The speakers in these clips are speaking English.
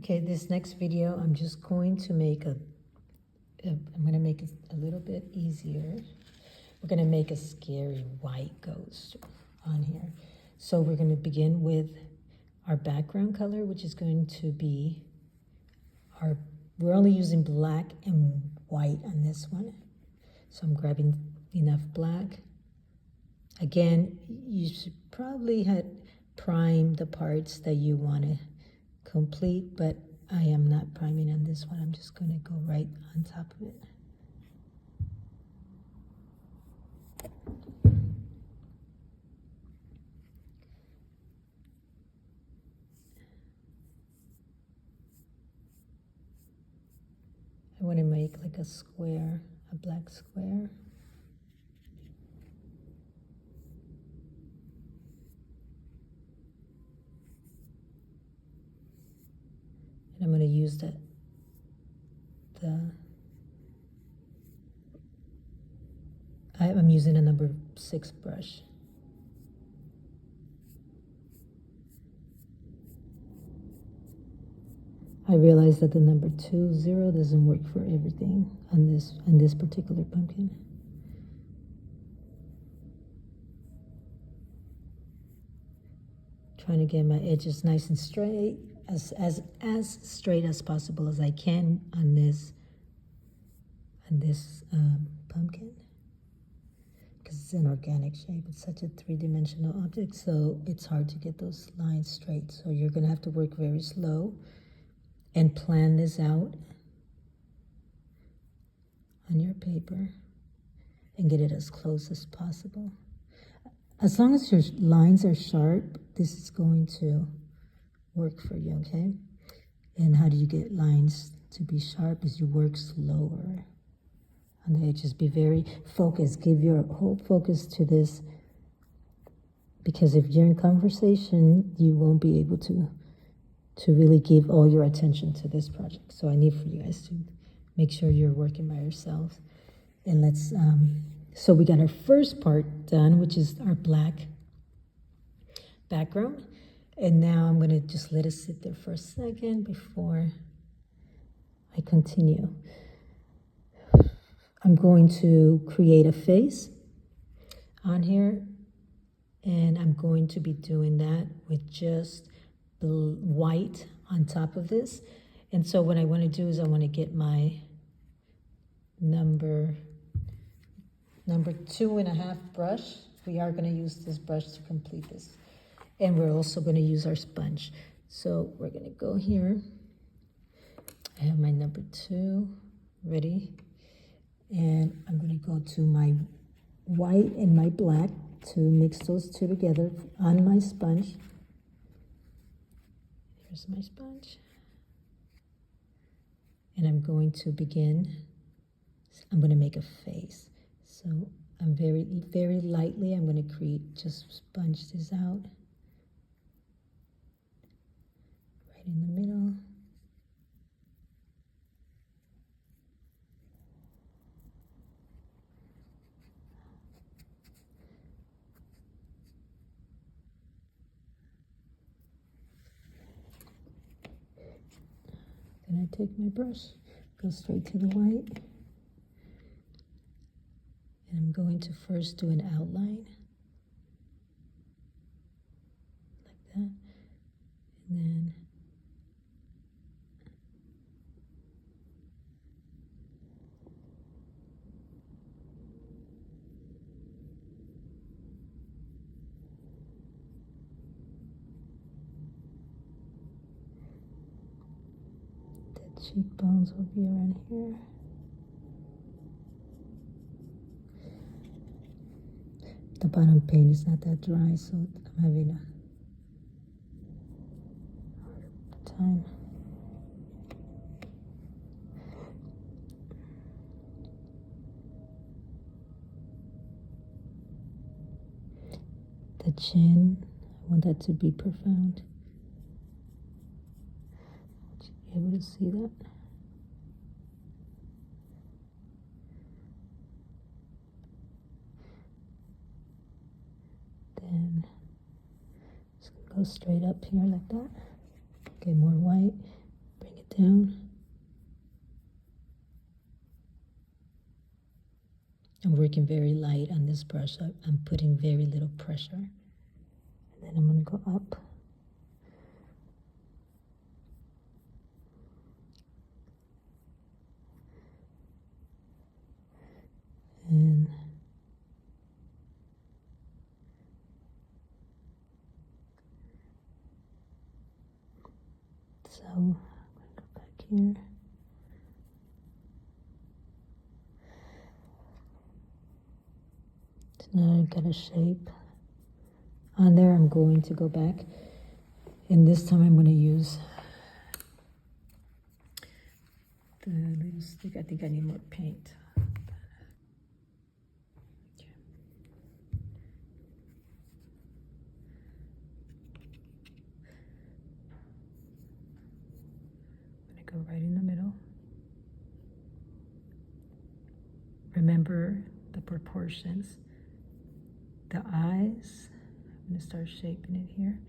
Okay, this next video, I'm just going to make I'm gonna make it a little bit easier. We're gonna make a scary white ghost on here. So we're gonna begin with our background color, which is going to be we're only using black and white on this one. So I'm grabbing enough black. Again, you should probably had prime the parts that you want to complete, but I am not priming on this one. I'm just going to go right on top of it. I want to make like a square, a black square. And I'm going to use I'm using a number 6 brush. I realize that the number 0 doesn't work for everything on this particular pumpkin. Trying to get my edges nice and straight, as straight as possible as I can on this pumpkin, because it's an organic shape. It's such a 3-dimensional object, so it's hard to get those lines straight. So you're going to have to work very slow and plan this out on your paper and get it as close as possible. As long as your lines are sharp, this is going to work for you, okay? And how do you get lines to be sharp is you work slower on the edges. Be very focused. Give your whole focus to this, because if you're in conversation, you won't be able to really give all your attention to this project. So I need for you guys to make sure you're working by yourselves. And let's, so we got our first part done, which is our black background. And now I'm gonna just let it sit there for a second before I continue. I'm going to create a face on here, and I'm going to be doing that with just white on top of this. And so what I want to do is I want to get my number 2.5 brush. We are going to use this brush to complete this. And we're also going to use our sponge. So we're going to go here. I have my number 2 ready. And I'm going to go to my white and my black to mix those two together on my sponge. Here's my sponge. And I'm going to begin. I'm going to make a face. So I'm very, very lightly, I'm going to just sponge this out. Right in the middle. Then I take my brush, go straight to the white. And I'm going to first do an outline, like that, and then the cheekbones will be around here. The bottom paint is not that dry, so I'm having a hard time. The chin, I want that to be profound. Should be able to see that. Then just go straight up here like that. Okay, more white, down. I'm working very light on this brush. I'm putting very little pressure. And then I'm going to go up. And so I'm going to go back here. So now I've got a shape on there. I'm going to go back, and this time I'm going to use the little stick. I think I need more paint. Go right in the middle. Remember the proportions. The eyes, I'm going to start shaping it here.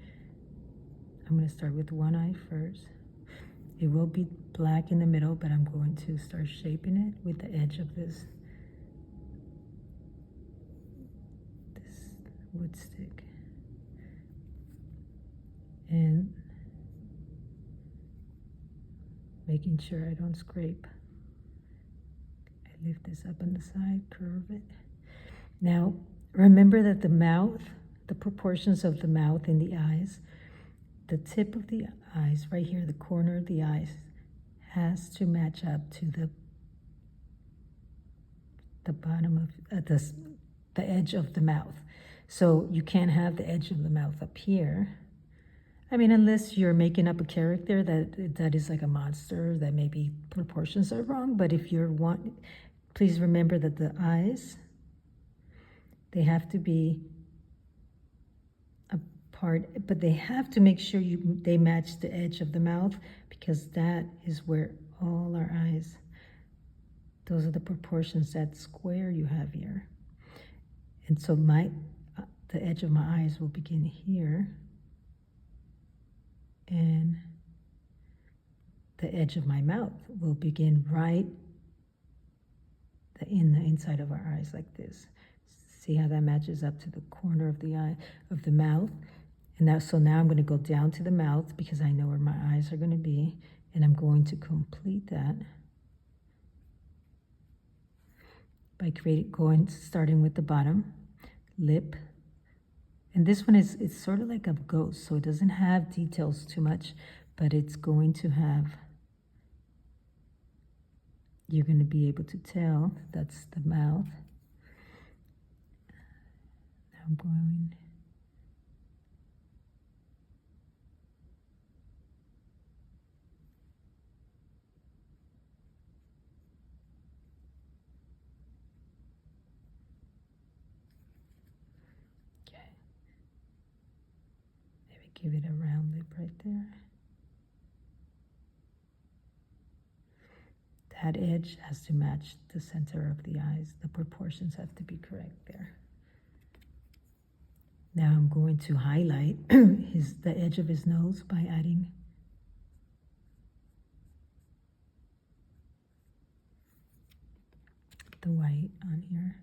I'm going to start with one eye first. It will be black in the middle, but I'm going to start shaping it with the edge of this wood stick. And making sure I don't scrape. I lift this up on the side, curve it. Now, remember that the mouth, the proportions of the mouth and the eyes, the tip of the eyes, right here, the corner of the eyes, has to match up to the bottom of the edge of the mouth. So you can't have the edge of the mouth up here. I mean, unless you're making up a character that is like a monster, that maybe proportions are wrong. But if you're please remember that the eyes, they have to be apart, but they have to make sure they match the edge of the mouth, because that is where all our eyes, those are the proportions, that square you have here. And so the edge of my eyes will begin here, and the edge of my mouth will begin right in the inside of our eyes, like this. See how that matches up to the corner of the eye of the mouth? And so now I'm going to go down to the mouth, because I know where my eyes are going to be, and I'm going to complete that by starting with the bottom lip. And this one it's sort of like a ghost, so it doesn't have details too much, but it's going to have, you're going to be able to tell that's the mouth. Now I'm going give it a round lip right there. That edge has to match the center of the eyes. The proportions have to be correct there. Now I'm going to highlight the edge of his nose by adding the white on here.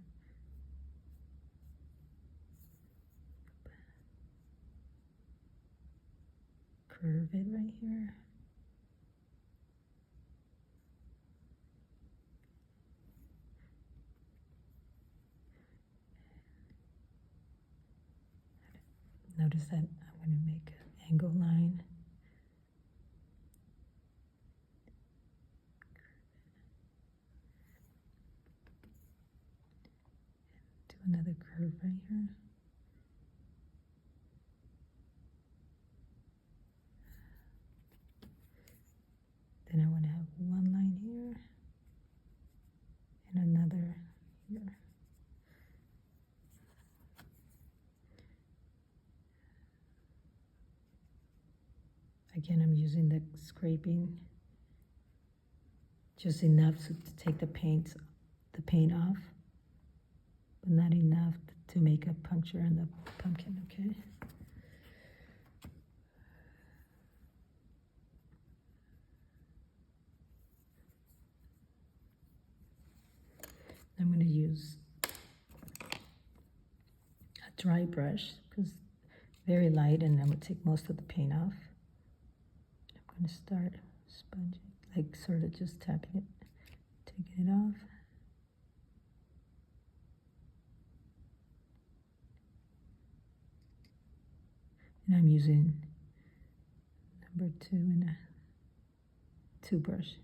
Curve it right here. Notice that I'm going to make an angle line. Do another curve right here. Then I want to have one line here and another here. Again, I'm using the scraping just enough to take the paint off, but not enough to make a puncture in the pumpkin, okay? use a dry brush because very light, and I'm going to take most of the paint off. I'm going to start sponging, like sort of just tapping it, taking it off. And I'm using number 2 and a 2 brush.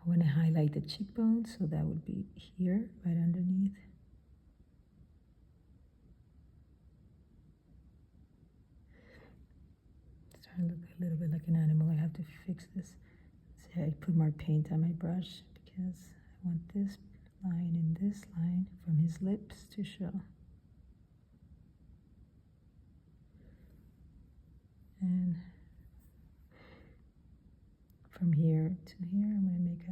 I want to highlight the cheekbone, so that would be here, right underneath. Starting to look a little bit like an animal. I have to fix this. See, I put more paint on my brush because I want this line and this line from his lips to show. And from here to here, I'm going to make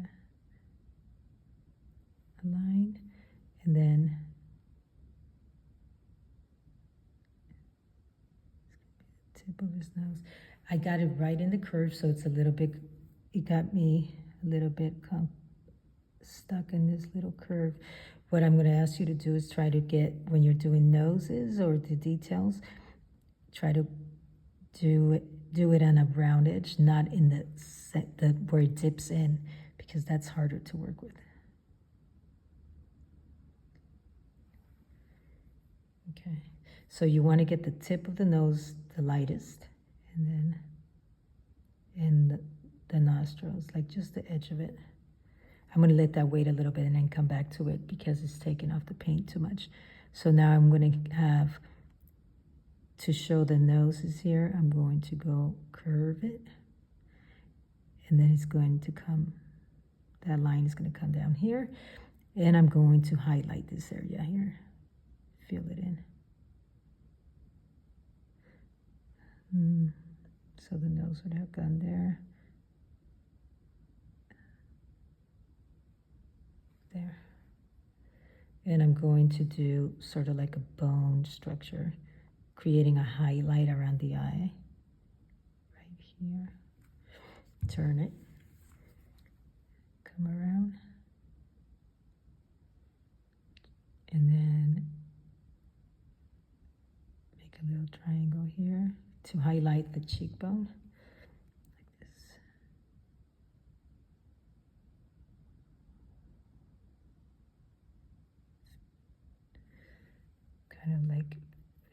a line, and then it's going to be the tip of his nose. I got it right in the curve, so it's a little bit, it got me a little bit stuck in this little curve. What I'm going to ask you to do is try to get, when you're doing noses or the details, try to do it on a round edge, not in the where it dips in, because that's harder to work with. Okay, so you want to get the tip of the nose the lightest, and then in the nostrils, like just the edge of it. I'm going to let that wait a little bit and then come back to it because it's taking off the paint too much. So now I'm going to have, to show the noses here, I'm going to go curve it, and then it's going to come, that line is going to come down here, and I'm going to highlight this area here, fill it in. So the nose would have gone there, there, and I'm going to do sort of like a bone structure, creating a highlight around the eye, right here. Turn it, come around, and then make a little triangle here to highlight the cheekbone, like this. Kind of like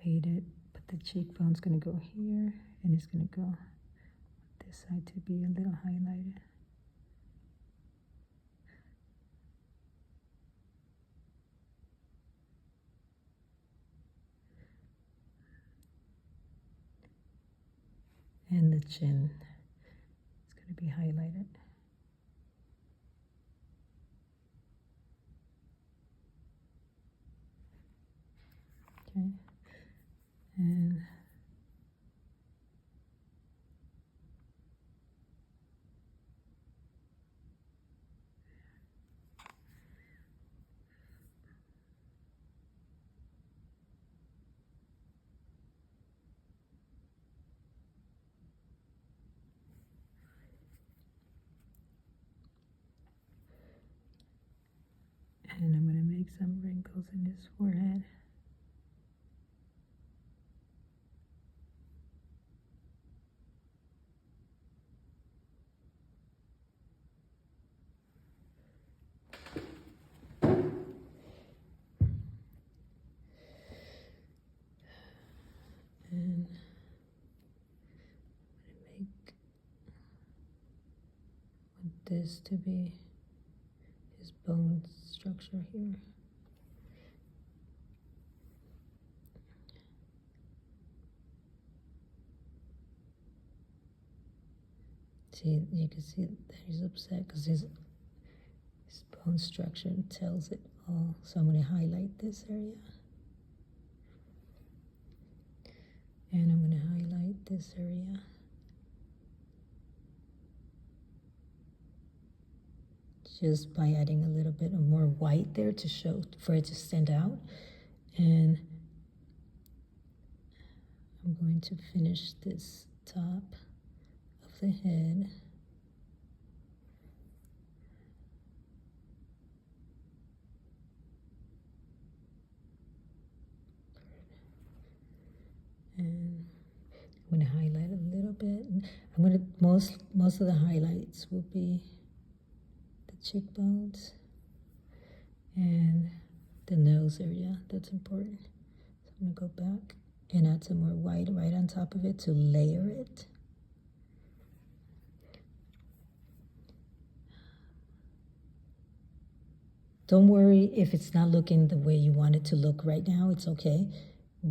fade it, but the cheekbone's going to go here, and it's going to go this side to be a little highlighted. And the chin is going to be highlighted. Okay, and I'm going to make some wrinkles in his forehead. And I'm going to want this to be his bone structure here. See, you can see that he's upset because his bone structure tells it all. So I'm going to highlight this area. And I'm going to highlight this area. Just by adding a little bit of more white there to show, for it to stand out. And I'm going to finish this top of the head. And I'm going to highlight a little bit. I'm going to, most of the highlights will be the cheekbones and the nose area. That's important. So I'm going to go back and add some more white right on top of it to layer it. Don't worry if it's not looking the way you want it to look right now. It's okay,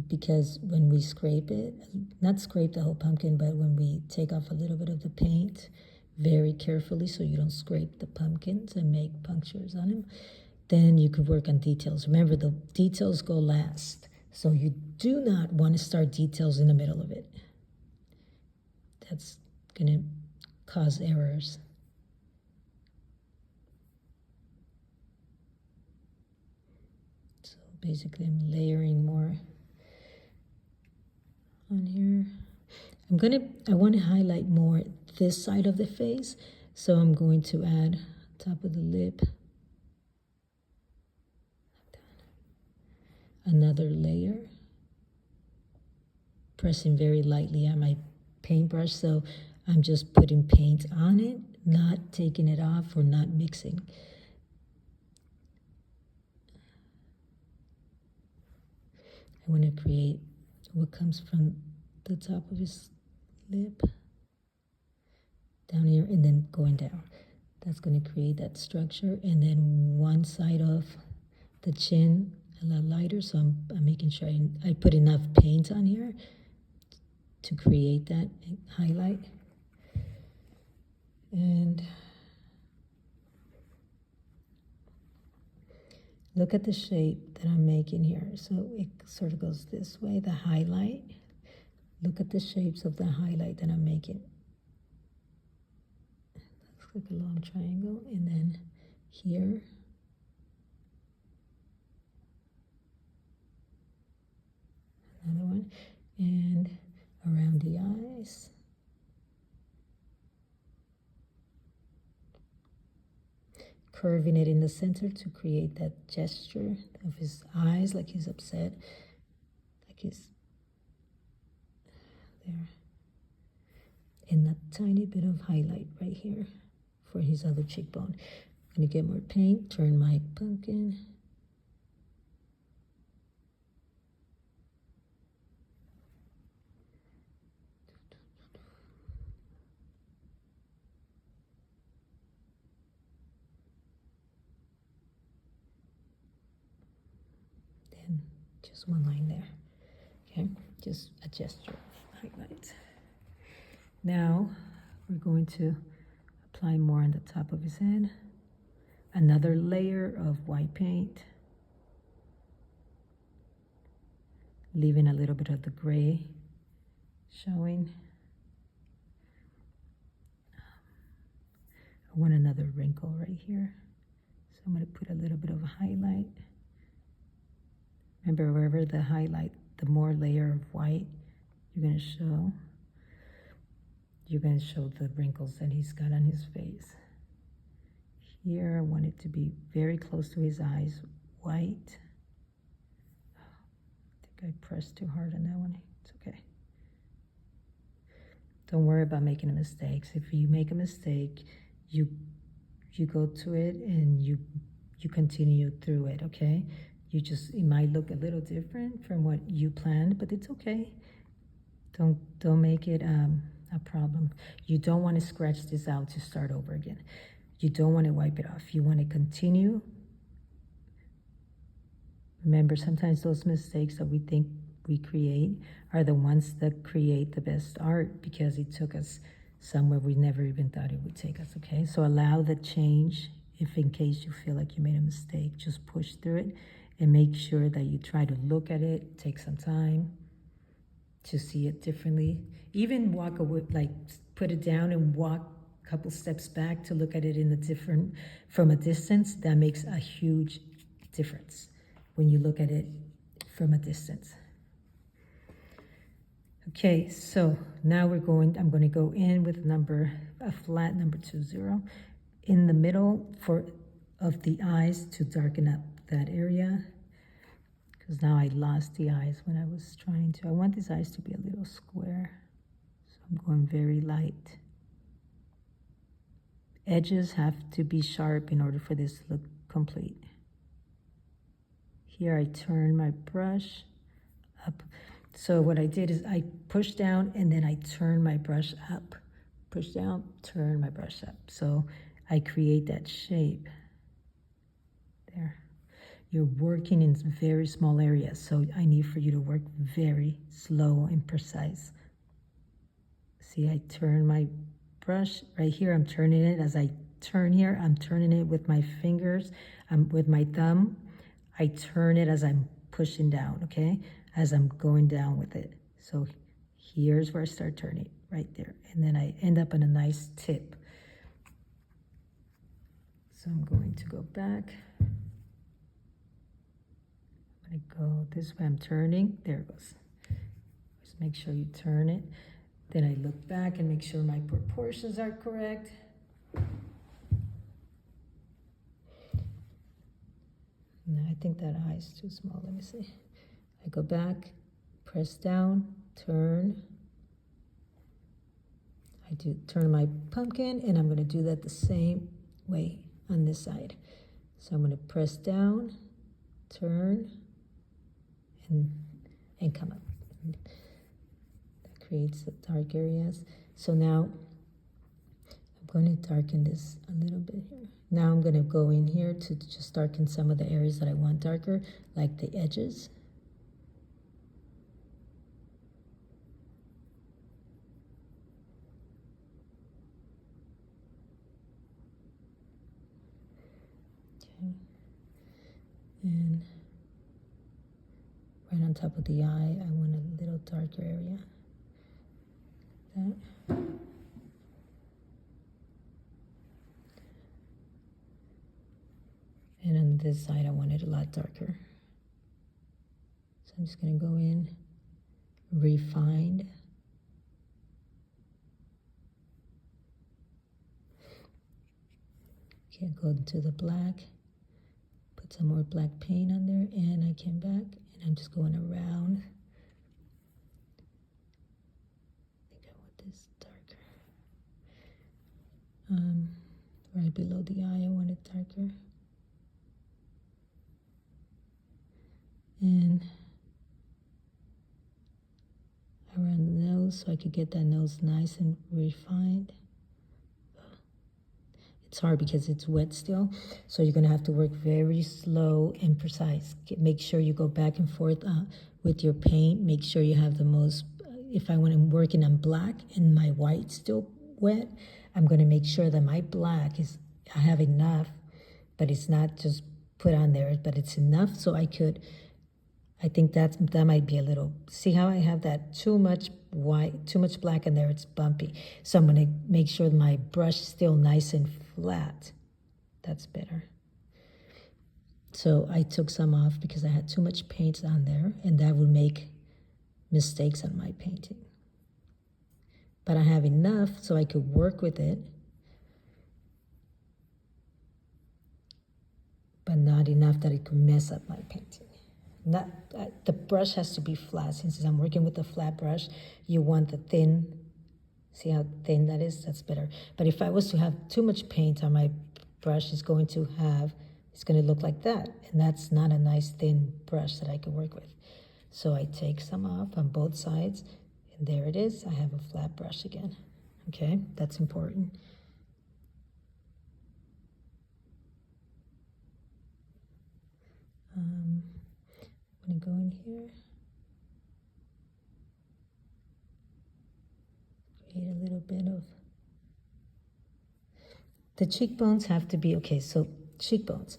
because when we scrape it, not scrape the whole pumpkin, but when we take off a little bit of the paint very carefully so you don't scrape the pumpkins and make punctures on them, then you could work on details. Remember, the details go last. So you do not want to start details in the middle of it. That's going to cause errors. So basically I'm layering more on here. I want to highlight more this side of the face. So I'm going to add top of the lip another layer, pressing very lightly on my paintbrush, so I'm just putting paint on it, not taking it off or not mixing. I want to create what comes from the top of his lip down here and then going down. That's going to create that structure, and then one side of the chin a lot lighter, so I'm making sure I put enough paint on here to create that highlight. And look at the shape that I'm making here. So it sort of goes this way, the highlight. Look at the shapes of the highlight that I'm making. Looks like a long triangle, and then here. Another one, and around the eyes. Curving it in the center to create that gesture of his eyes, like he's upset, like he's there. And a tiny bit of highlight right here for his other cheekbone. I'm gonna get more paint, turn my pumpkin. Just one line there, okay? Just a gesture, highlight. Now we're going to apply more on the top of his head. Another layer of white paint, leaving a little bit of the gray showing. I want another wrinkle right here, so I'm going to put a little bit of a highlight. Remember, wherever the highlight, the more layer of white you're going to show the wrinkles that he's got on his face. Here, I want it to be very close to his eyes, white. I think I pressed too hard on that one. It's okay. Don't worry about making mistakes. If you make a mistake, you go to it and you continue through it, okay? It might look a little different from what you planned, but it's okay. Don't make it a problem. You don't want to scratch this out to start over again. You don't want to wipe it off. You want to continue. Remember, sometimes those mistakes that we think we create are the ones that create the best art, because it took us somewhere we never even thought it would take us, okay? So allow the change. If in case you feel like you made a mistake, just push through it and make sure that you try to look at it, take some time to see it differently. Even walk away, like put it down and walk a couple steps back to look at it from a distance. That makes a huge difference when you look at it from a distance. Okay, so now I'm going to go in with a flat number 20 in the middle of the eyes to darken up that area. Because now I lost the eyes when I was trying to. I want these eyes to be a little square. So I'm going very light. Edges have to be sharp in order for this to look complete. Here I turn my brush up. So what I did is I pushed down and then I turn my brush up. Push down, turn my brush up. So I create that shape. There. You're working in very small areas, so I need for you to work very slow and precise. See, I turn my brush right here. I'm turning it. As I turn here, I'm turning it with my fingers. With my thumb. I turn it as I'm pushing down, okay? As I'm going down with it. So here's where I start turning, right there. And then I end up in a nice tip. So I'm going to go back. I'm going to go this way. I'm turning. There it goes. Just make sure you turn it. Then I look back and make sure my proportions are correct. No, I think that eye is too small. Let me see. I go back, press down, turn. I do turn my pumpkin, and I'm going to do that the same way on this side. So I'm going to press down, turn, and come up. That creates the dark areas. So now I'm going to darken this a little bit here. Now I'm going to go in here to just darken some of the areas that I want darker, like the edges. Okay. And right on top of the eye, I want a little darker area. Like that. And on this side, I want it a lot darker. So I'm just going to go in, refined. Okay, go into the black, put some more black paint on there, and I came back, and I'm just going around. I think I want this darker. Right below the eye, I want it darker. And around the nose, so I could get that nose nice and refined. It's hard because it's wet still, so you're going to have to work very slow and precise. Make sure you go back and forth with your paint. Make sure you have the most, if I'm working on black and my white's still wet, I'm going to make sure that my black I have enough, but it's not just put on there, but it's enough so I think that might be a little, see how I have that too much white, too much black in there, it's bumpy. So I'm going to make sure my brush is still nice and flat. That's better. So I took some off because I had too much paint on there, and that would make mistakes on my painting. But I have enough so I could work with it, but not enough that it could mess up my painting. The brush has to be flat. Since I'm working with a flat brush, you want the thin. See how thin that is? That's better. But if I was to have too much paint on my brush, it's going to look like that. And that's not a nice thin brush that I can work with. So I take some off on both sides, and there it is. I have a flat brush again. Okay, that's important. I'm going to go in here. Create a little bit of... The cheekbones have to be, okay, so cheekbones.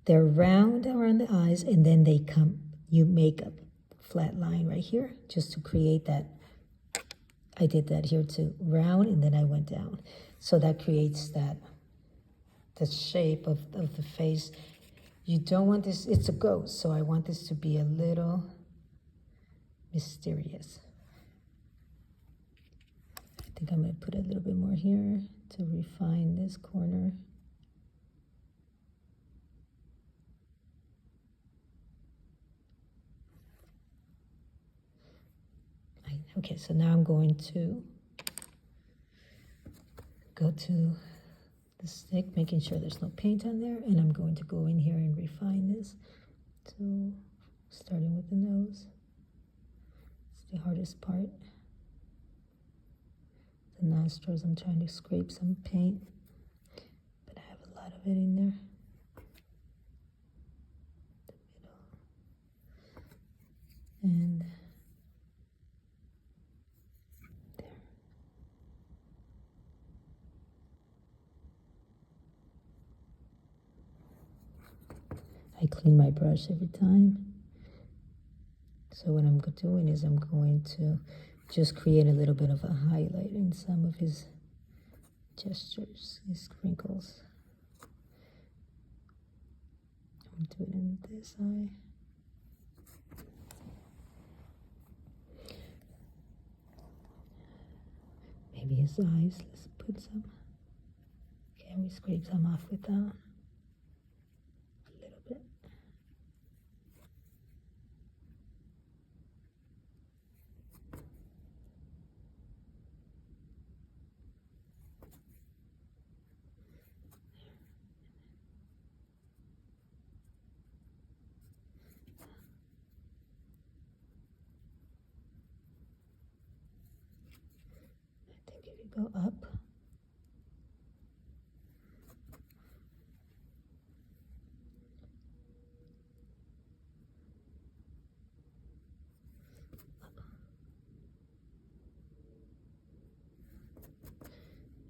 They're round around the eyes, and then you make a flat line right here just to create that. I did that here too, round, and then I went down. So that creates the shape of the face. You don't want this, it's a ghost, so I want this to be a little mysterious. think I'm going to put a little bit more here to refine this corner. Okay, so now I'm going to go to the stick, making sure there's no paint on there, and I'm going to go in here and refine this. So starting with the nose, it's the hardest part. The nostrils, I'm trying to scrape some paint, but I have a lot of it in there. The middle. And there. I clean my brush every time. So what I'm doing is I'm going to just create a little bit of a highlight in some of his gestures, his crinkles. I'm doing it in this eye. Maybe his eyes, let's put some. Can we scrape some off with that? A little bit. I think if you go up,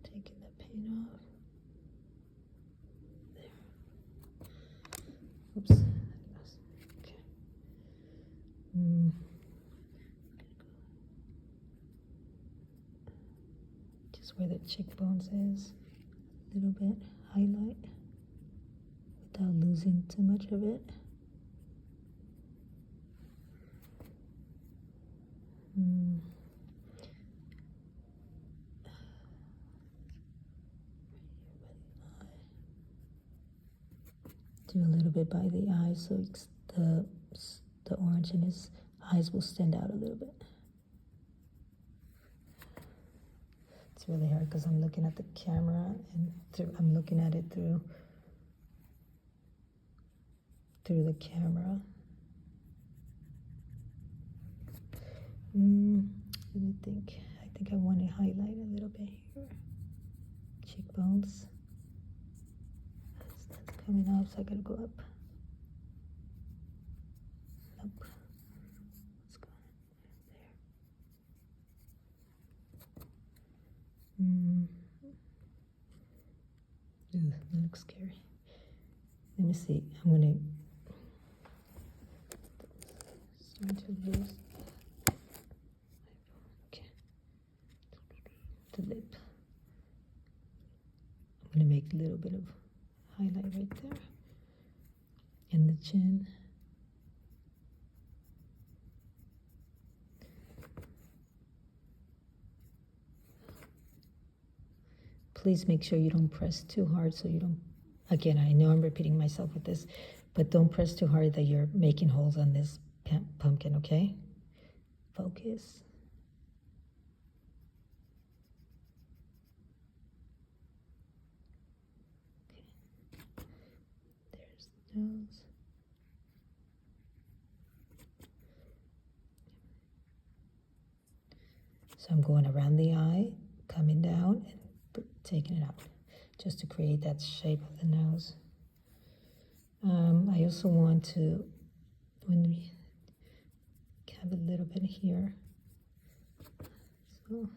taking the paint off. There. Oops. Okay. Just where the cheekbones is, a little bit highlight without losing too much of it. Do a little bit by the eye so it's the orange in his eyes will stand out a little bit. It's really hard because I'm looking at the camera and I'm looking at it through the camera. Let me think. I think I want to highlight a little bit here. Cheekbones. That's coming out, so I gotta go up. Nope. Let's go there. Ooh, that looks scary. Let me see. I'm gonna start to lose. Okay. The lip. I'm gonna make a little bit of highlight right there. And the chin. Please make sure you don't press too hard so you don't, again, I know I'm repeating myself with this, but don't press too hard that you're making holes on this pumpkin, okay? Focus. Okay. There's the nose. So I'm going around the eye, coming down, and taking it out, just to create that shape of the nose. I also want to, when we have a little bit here, so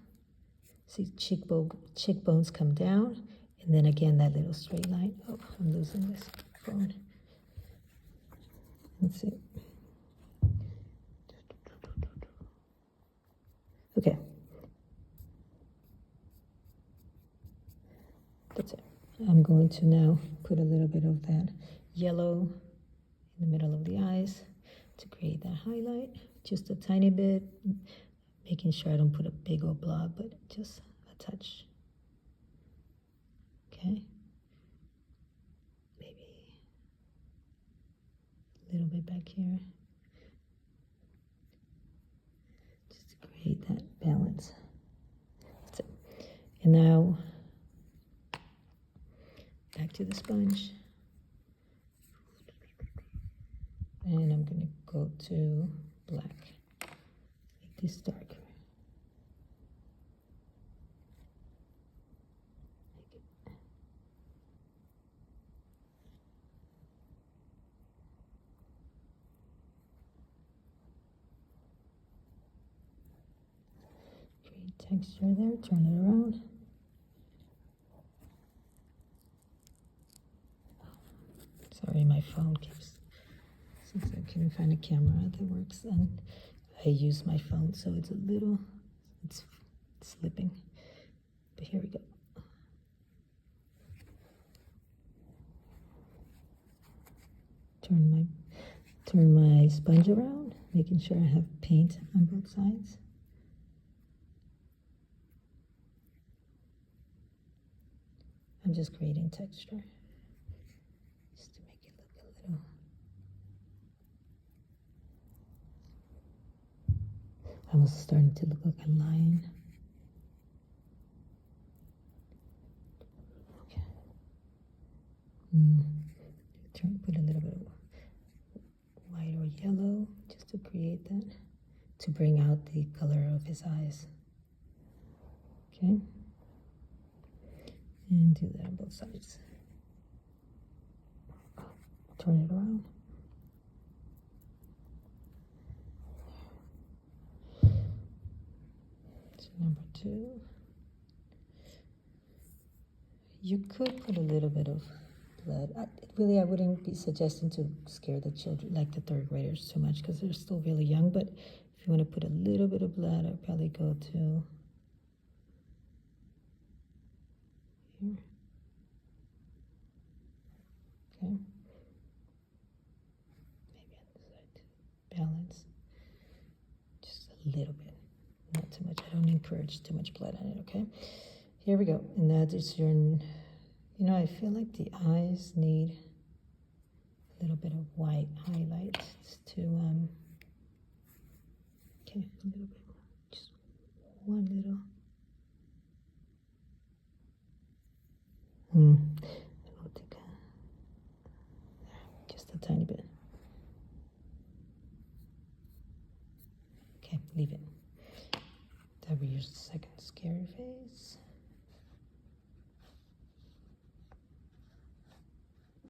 see cheekbones come down, and then again that little straight line. Oh, I'm losing this phone. Let's see. Okay. That's it. I'm going to now put a little bit of that yellow in the middle of the eyes to create that highlight, just a tiny bit, making sure I don't put a big old blob, but just touch. Okay? Maybe a little bit back here. Just to create that balance. That's it. And now, back to the sponge. And I'm going to go to black. Make this darker. Create texture there, turn it around. Sorry, my phone keeps, since I couldn't find a camera that works, and I use my phone, so it's a little, it's slipping. But here we go. Turn my sponge around, making sure I have paint on both sides. I'm just creating texture, just to make it look a little. Almost starting to look like a lion. Okay. Put a little bit of white or yellow just to create that, to bring out the color of his eyes. Okay. And do that on both sides. Turn it around. So number 2. You could put a little bit of blood. I wouldn't be suggesting to scare the children, like the 3rd graders, too much, because they're still really young. But if you want to put a little bit of blood, I'd probably go to here. Okay. Maybe on the side too. Balance. Just a little bit. Not too much. I don't encourage too much blood on it, okay? Here we go. And that is your, I feel like the eyes need a little bit of white highlight to, okay, a little bit more. Just one little. I'll take just a tiny bit. Okay, leave it. That we use the second scary face.